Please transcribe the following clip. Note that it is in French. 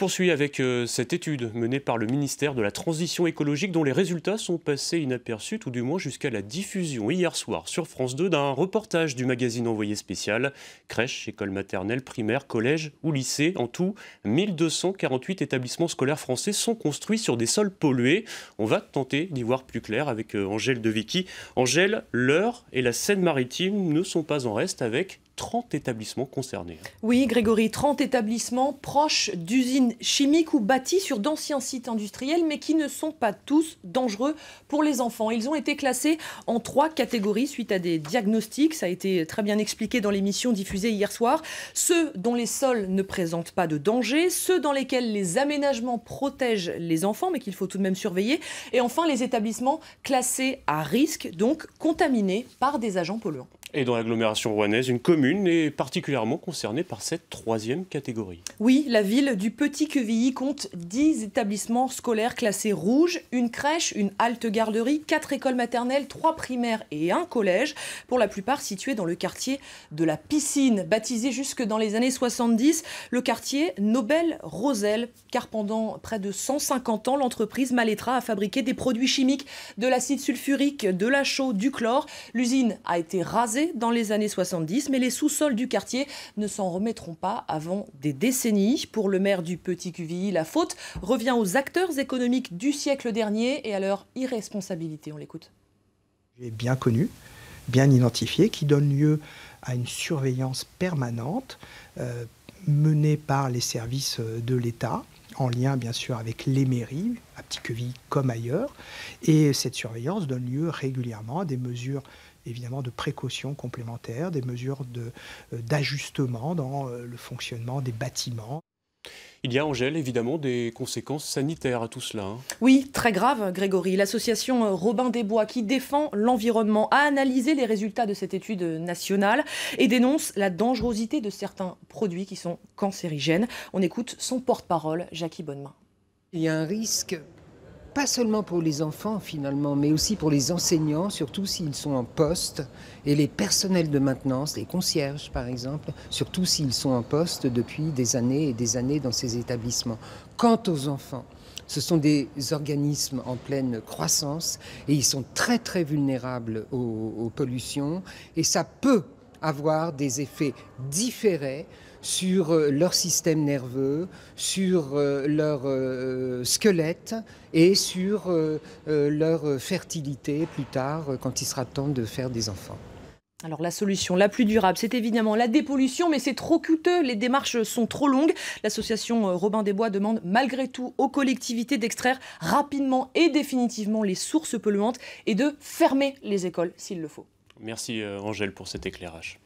poursuit avec cette étude menée par le ministère de la Transition écologique dont les résultats sont passés inaperçus, tout du moins jusqu'à la diffusion hier soir sur France 2 d'un reportage du magazine Envoyé spécial. Crèches, écoles maternelles, primaires, collèges ou lycées, en tout 1248 établissements scolaires français sont construits sur des sols pollués. On va tenter d'y voir plus clair avec Angèle Devicky. Angèle, l'Eure et la Seine-Maritime ne sont pas en reste avec 30 établissements concernés. Oui, Grégory, 30 établissements proches d'usines chimiques ou bâtis sur d'anciens sites industriels, mais qui ne sont pas tous dangereux pour les enfants. Ils ont été classés en 3 catégories suite à des diagnostics. Ça a été très bien expliqué dans l'émission diffusée hier soir. Ceux dont les sols ne présentent pas de danger, ceux dans lesquels les aménagements protègent les enfants, mais qu'il faut tout de même surveiller. Et enfin, les établissements classés à risque, donc contaminés par des agents polluants. Et dans l'agglomération rouennaise, une commune est particulièrement concernée par cette 3e catégorie. Oui, la ville du Petit-Quevilly compte 10 établissements scolaires classés rouges, une crèche, une halte-garderie, 4 écoles maternelles, 3 primaires et un collège, pour la plupart situés dans le quartier de la Piscine, baptisé jusque dans les années 70, le quartier Nobel-Rosel, car pendant près de 150 ans, l'entreprise Malétra a fabriqué des produits chimiques, de l'acide sulfurique, de la chaux, du chlore. L'usine a été rasée dans les années 70, mais les sous-sols du quartier ne s'en remettront pas avant des décennies. Pour le maire du Petit-Quevilly, la faute revient aux acteurs économiques du siècle dernier et à leur irresponsabilité. On l'écoute. Bien connu, bien identifié, qui donne lieu à une surveillance permanente menée par les services de l'État, en lien bien sûr avec les mairies, à Petit-Quevilly comme ailleurs. Et cette surveillance donne lieu régulièrement à des mesures évidemment de précaution complémentaires, des mesures d'ajustement dans le fonctionnement des bâtiments. Il y a, Angèle, évidemment des conséquences sanitaires à tout cela. Oui, très grave, Grégory. L'association Robin des Bois, qui défend l'environnement, a analysé les résultats de cette étude nationale et dénonce la dangerosité de certains produits qui sont cancérigènes. On écoute son porte-parole, Jackie Bonnemain. Il y a un risque, pas seulement pour les enfants finalement, mais aussi pour les enseignants, surtout s'ils sont en poste, et les personnels de maintenance, les concierges par exemple, surtout s'ils sont en poste depuis des années et des années dans ces établissements. Quant aux enfants, ce sont des organismes en pleine croissance et ils sont très très vulnérables aux pollutions, et ça peut avoir des effets différés sur leur système nerveux, sur leur squelette et sur leur fertilité plus tard quand il sera temps de faire des enfants. Alors la solution la plus durable, c'est évidemment la dépollution, mais c'est trop coûteux, les démarches sont trop longues. L'association Robin des Bois demande malgré tout aux collectivités d'extraire rapidement et définitivement les sources polluantes et de fermer les écoles s'il le faut. Merci Angèle pour cet éclairage.